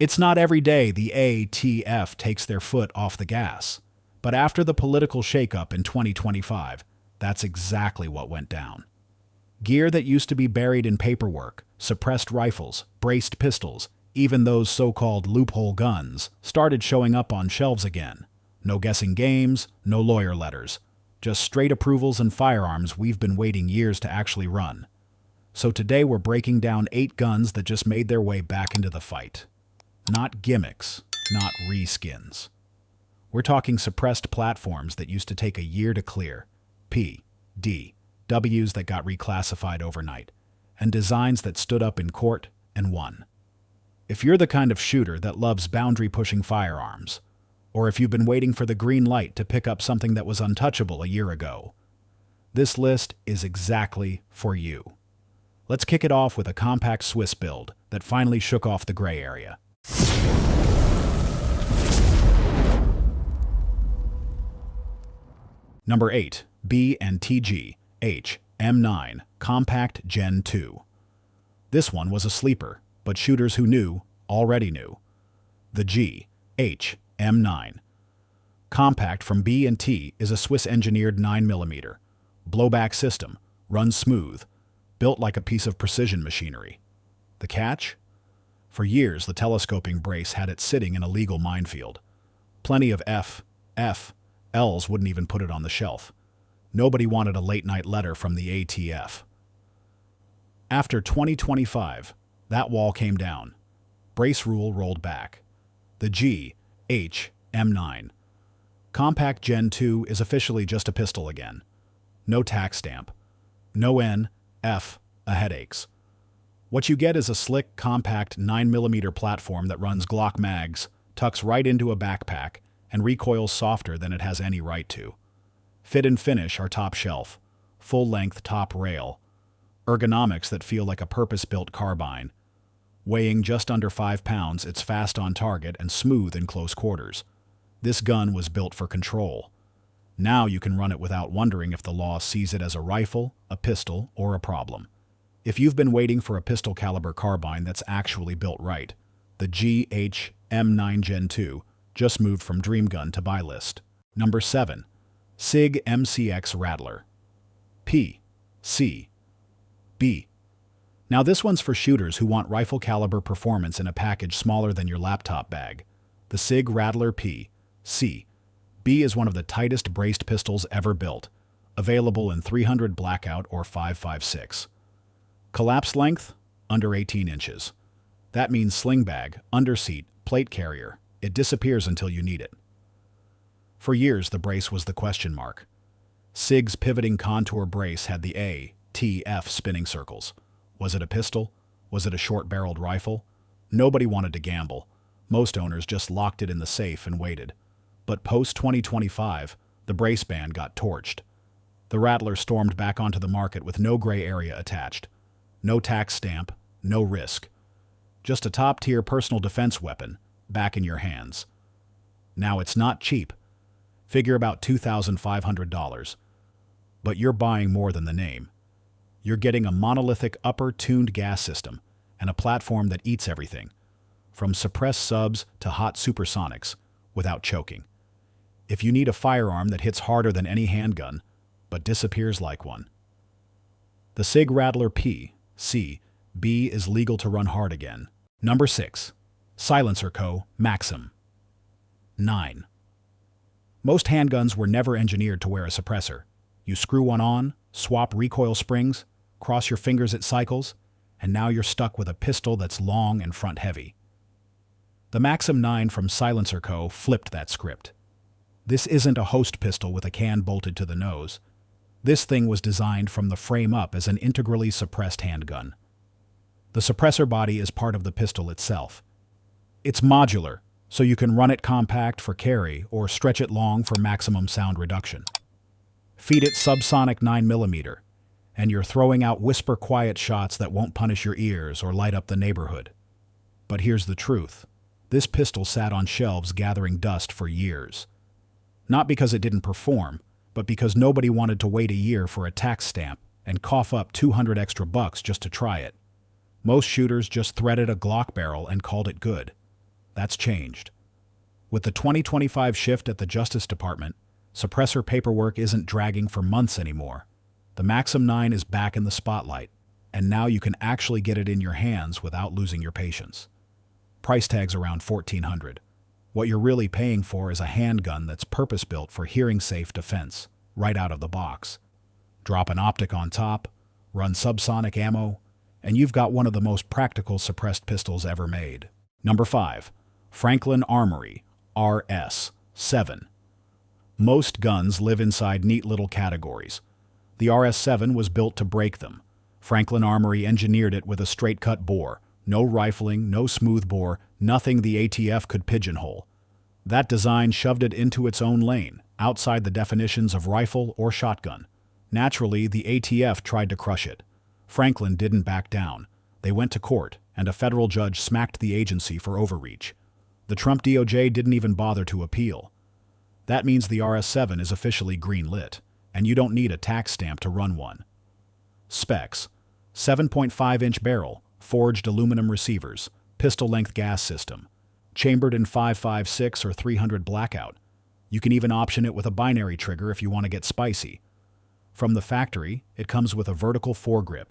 It's not every day the ATF takes their foot off the gas. But after the political shakeup in 2025, that's exactly what went down. Gear that used to be buried in paperwork, suppressed rifles, braced pistols, even those so-called loophole guns, started showing up on shelves again. No guessing games, no lawyer letters. Just straight approvals and firearms we've been waiting years to actually run. So today we're breaking down 8 guns that just made their way back into the fight. Not gimmicks, not reskins. We're talking suppressed platforms that used to take a year to clear, PDWs that got reclassified overnight, and designs that stood up in court and won. If you're the kind of shooter that loves boundary-pushing firearms, or if you've been waiting for the green light to pick up something that was untouchable a year ago, this list is exactly for you. Let's kick it off with a compact Swiss build that finally shook off the gray area. Number 8. B&TG M9 Compact Gen 2. This one was a sleeper, but shooters who knew already knew. The M9 Compact from B&T is a Swiss-engineered 9mm blowback system, runs smooth, built like a piece of precision machinery. The catch? For years, the telescoping brace had it sitting in a legal minefield. Plenty of FLs wouldn't even put it on the shelf. Nobody wanted a late-night letter from the ATF. After 2025, that wall came down. Brace rule rolled back. The M9 Compact Gen 2 is officially just a pistol again. No tax stamp. No headaches. What you get is a slick, compact 9mm platform that runs Glock mags, tucks right into a backpack, and recoils softer than it has any right to. Fit and finish are top shelf, full-length top rail, ergonomics that feel like a purpose-built carbine. Weighing just under 5 pounds, it's fast on target and smooth in close quarters. This gun was built for control. Now you can run it without wondering if the law sees it as a rifle, a pistol, or a problem. If you've been waiting for a pistol-caliber carbine that's actually built right, the M9 Gen 2 just moved from dream gun to buy list. Number 7. SIG MCX Rattler PCB. Now this one's for shooters who want rifle-caliber performance in a package smaller than your laptop bag. The SIG Rattler PCB is one of the tightest braced pistols ever built, available in 300 blackout or 5.56. Collapse length? Under 18 inches. That means sling bag, underseat, plate carrier. It disappears until you need it. For years, the brace was the question mark. SIG's pivoting contour brace had the ATF spinning circles. Was it a pistol? Was it a short-barreled rifle? Nobody wanted to gamble. Most owners just locked it in the safe and waited. But post-2025, the brace band got torched. The Rattler stormed back onto the market with no gray area attached. No tax stamp, no risk. Just a top-tier personal defense weapon, back in your hands. Now it's not cheap. Figure about $2,500. But you're buying more than the name. You're getting a monolithic upper-tuned gas system and a platform that eats everything, from suppressed subs to hot supersonics, without choking. If you need a firearm that hits harder than any handgun, but disappears like one. The SIG Rattler PCB is legal to run hard again. Number 6. Silencer Co. Maxim 9. Most handguns were never engineered to wear a suppressor. You screw one on, swap recoil springs, cross your fingers it cycles, and now you're stuck with a pistol that's long and front-heavy. The Maxim 9 from Silencer Co. flipped that script. This isn't a host pistol with a can bolted to the nose. This thing was designed from the frame up as an integrally suppressed handgun. The suppressor body is part of the pistol itself. It's modular, so you can run it compact for carry or stretch it long for maximum sound reduction. Feed it subsonic 9mm, and you're throwing out whisper-quiet shots that won't punish your ears or light up the neighborhood. But here's the truth. This pistol sat on shelves gathering dust for years. Not because it didn't perform, but because nobody wanted to wait a year for a tax stamp and cough up $200 extra just to try it. Most shooters just threaded a Glock barrel and called it good. That's changed. With the 2025 shift at the Justice Department, suppressor paperwork isn't dragging for months anymore. The Maxim 9 is back in the spotlight, and now you can actually get it in your hands without losing your patience. Price tag's around $1,400. What you're really paying for is a handgun that's purpose-built for hearing-safe defense, right out of the box. Drop an optic on top, run subsonic ammo, and you've got one of the most practical suppressed pistols ever made. Number 5. Franklin Armory RS-7. Most guns live inside neat little categories. The RS-7 was built to break them. Franklin Armory engineered it with a straight-cut bore. No rifling, no smooth bore, nothing the ATF could pigeonhole. That design shoved it into its own lane, outside the definitions of rifle or shotgun. Naturally, the ATF tried to crush it. Franklin didn't back down. They went to court, and a federal judge smacked the agency for overreach. The Trump DOJ didn't even bother to appeal. That means the RS-7 is officially greenlit, and you don't need a tax stamp to run one. Specs: 7.5-inch barrel, forged aluminum receivers, pistol-length gas system, chambered in 5.56 or 300 blackout. You can even option it with a binary trigger if you want to get spicy. From the factory, it comes with a vertical foregrip,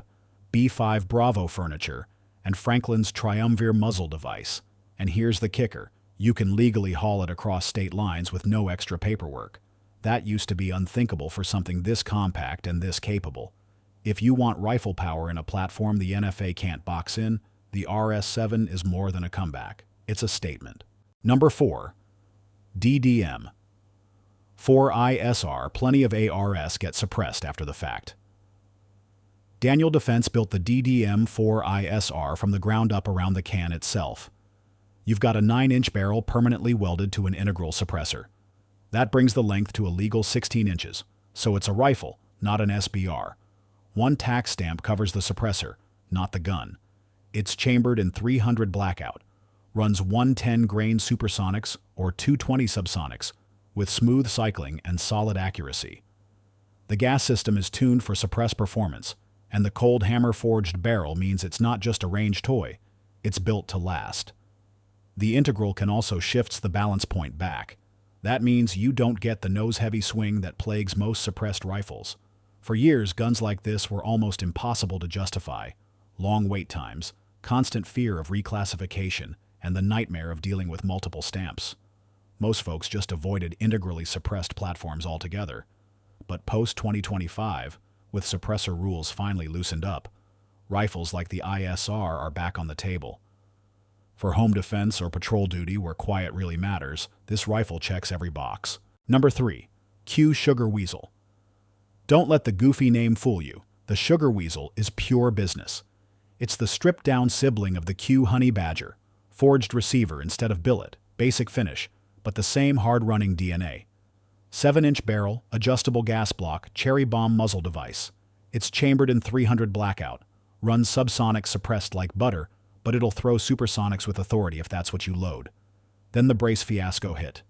B5 Bravo furniture, and Franklin's triumvir muzzle device. And here's the kicker: you can legally haul it across state lines with no extra paperwork. That used to be unthinkable for something this compact and this capable. If you want rifle power in a platform the NFA can't box in, the RS-7 is more than a comeback. It's a statement. Number 4. DDM 4ISR. Plenty of ARS get suppressed after the fact. Daniel Defense built the DDM 4ISR from the ground up around the can itself. You've got a 9-inch barrel permanently welded to an integral suppressor. That brings the length to a legal 16 inches, so it's a rifle, not an SBR. One tax stamp covers the suppressor, not the gun. It's chambered in 300 blackout, runs 110 grain supersonics or 220 subsonics, with smooth cycling and solid accuracy. The gas system is tuned for suppressed performance, and the cold hammer forged barrel means it's not just a range toy, it's built to last. The integral can also shifts the balance point back. That means you don't get the nose-heavy swing that plagues most suppressed rifles. For years, guns like this were almost impossible to justify. Long wait times, constant fear of reclassification, and the nightmare of dealing with multiple stamps. Most folks just avoided integrally suppressed platforms altogether. But post-2025, with suppressor rules finally loosened up, rifles like the ISR are back on the table. For home defense or patrol duty where quiet really matters, this rifle checks every box. Number 3. Q Sugar Weasel. Don't let the goofy name fool you. The Sugar Weasel is pure business. It's the stripped-down sibling of the Q Honey Badger. Forged receiver instead of billet, basic finish, but the same hard-running DNA. 7-inch barrel, adjustable gas block, cherry bomb muzzle device. It's chambered in 300 blackout. Runs subsonic suppressed like butter, but it'll throw supersonics with authority if that's what you load. Then the brace fiasco hit.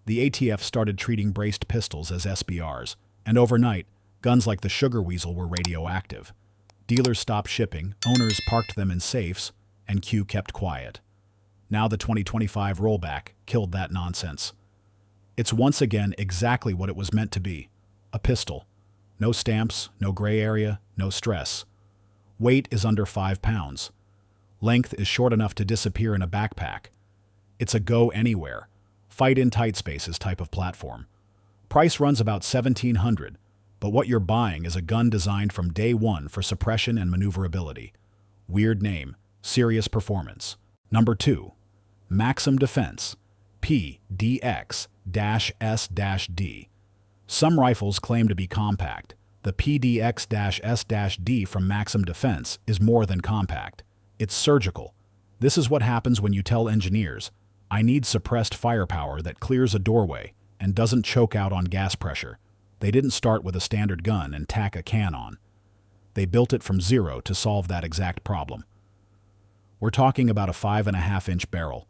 The ATF started treating braced pistols as SBRs, and overnight, guns like the Sugar Weasel were radioactive. Dealers stopped shipping, owners parked them in safes, and Q kept quiet. Now the 2025 rollback killed that nonsense. It's once again exactly what it was meant to be: a pistol. No stamps, no gray area, no stress. Weight is under 5 pounds. Length is short enough to disappear in a backpack. It's a go anywhere, fight in tight spaces type of platform. Price runs about $1,700, but what you're buying is a gun designed from day one for suppression and maneuverability. Weird name, serious performance. Number 2. Maxim Defense PDX-S-D. Some rifles claim to be compact. The PDX-S-D from Maxim Defense is more than compact. It's surgical. This is what happens when you tell engineers, I need suppressed firepower that clears a doorway and doesn't choke out on gas pressure. They didn't start with a standard gun and tack a can on. They built it from zero to solve that exact problem. We're talking about a 5.5-inch barrel,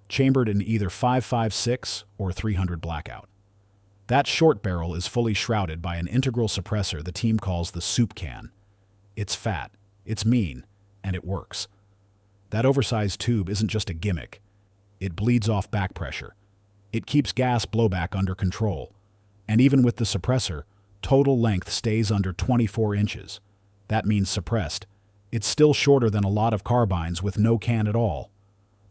chambered in either 5.56 or 300 blackout. That short barrel is fully shrouded by an integral suppressor the team calls the soup can. It's fat, it's mean, and it works. That oversized tube isn't just a gimmick. It bleeds off back pressure. It keeps gas blowback under control. And even with the suppressor, total length stays under 24 inches. That means suppressed. It's still shorter than a lot of carbines with no can at all.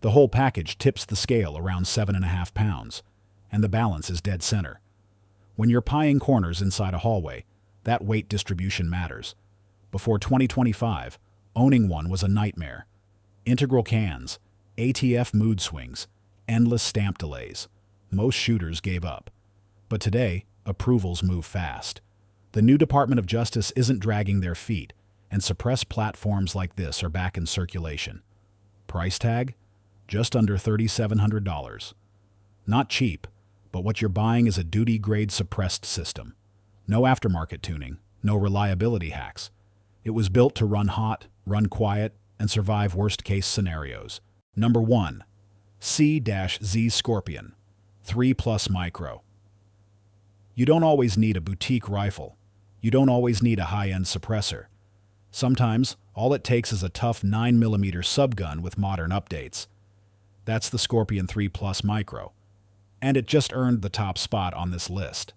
The whole package tips the scale around 7.5 pounds, and the balance is dead center. When you're pieing corners inside a hallway, that weight distribution matters. Before 2025, owning one was a nightmare. Integral cans, ATF mood swings, endless stamp delays. Most shooters gave up. But today, approvals move fast. The new Department of Justice isn't dragging their feet, and suppressed platforms like this are back in circulation. Price tag? Just under $3,700. Not cheap, but what you're buying is a duty-grade suppressed system. No aftermarket tuning, no reliability hacks. It was built to run hot, run quiet, and survive worst-case scenarios. Number 1. C-Z Scorpion 3+ Micro. You don't always need a boutique rifle. You don't always need a high-end suppressor. Sometimes, all it takes is a tough 9mm subgun with modern updates. That's the Scorpion 3+ Micro, and it just earned the top spot on this list.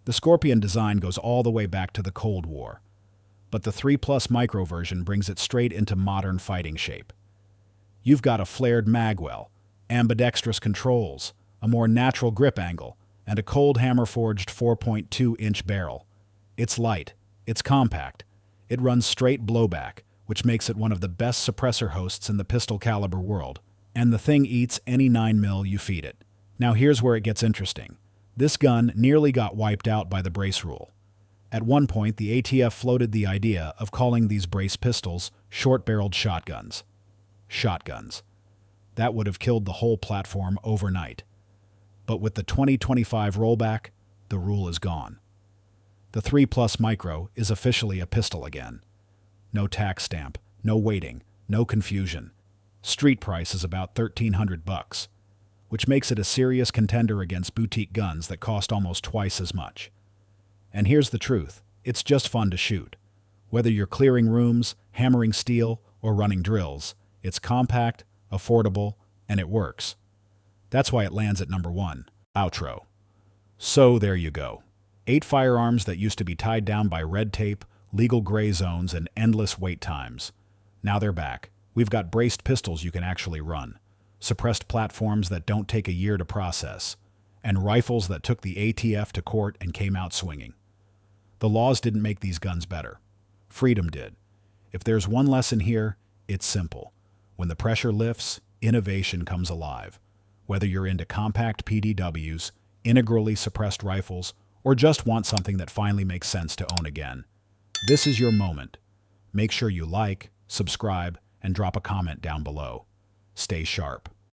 The Scorpion design goes all the way back to the Cold War, but the 3+ Micro version brings it straight into modern fighting shape. You've got a flared magwell, ambidextrous controls, a more natural grip angle, and a cold hammer-forged 4.2-inch barrel. It's light, it's compact, it runs straight blowback, which makes it one of the best suppressor hosts in the pistol caliber world, and the thing eats any 9mm you feed it. Now here's where it gets interesting. This gun nearly got wiped out by the brace rule. At one point, the ATF floated the idea of calling these brace pistols short-barreled shotguns. Shotguns. That would have killed the whole platform overnight. But with the 2025 rollback, the rule is gone. The 3+ Micro is officially a pistol again. No tax stamp, no waiting, no confusion. Street price is about $1,300, which makes it a serious contender against boutique guns that cost almost twice as much. And here's the truth, it's just fun to shoot. Whether you're clearing rooms, hammering steel, or running drills, it's compact, affordable, and it works. That's why it lands at number 1. Outro. So there you go. 8 firearms that used to be tied down by red tape, legal gray zones, and endless wait times. Now they're back. We've got braced pistols you can actually run, suppressed platforms that don't take a year to process, and rifles that took the ATF to court and came out swinging. The laws didn't make these guns better. Freedom did. If there's one lesson here, it's simple. When the pressure lifts, innovation comes alive. Whether you're into compact PDWs, integrally suppressed rifles, or just want something that finally makes sense to own again, this is your moment. Make sure you like, subscribe, and drop a comment down below. Stay sharp.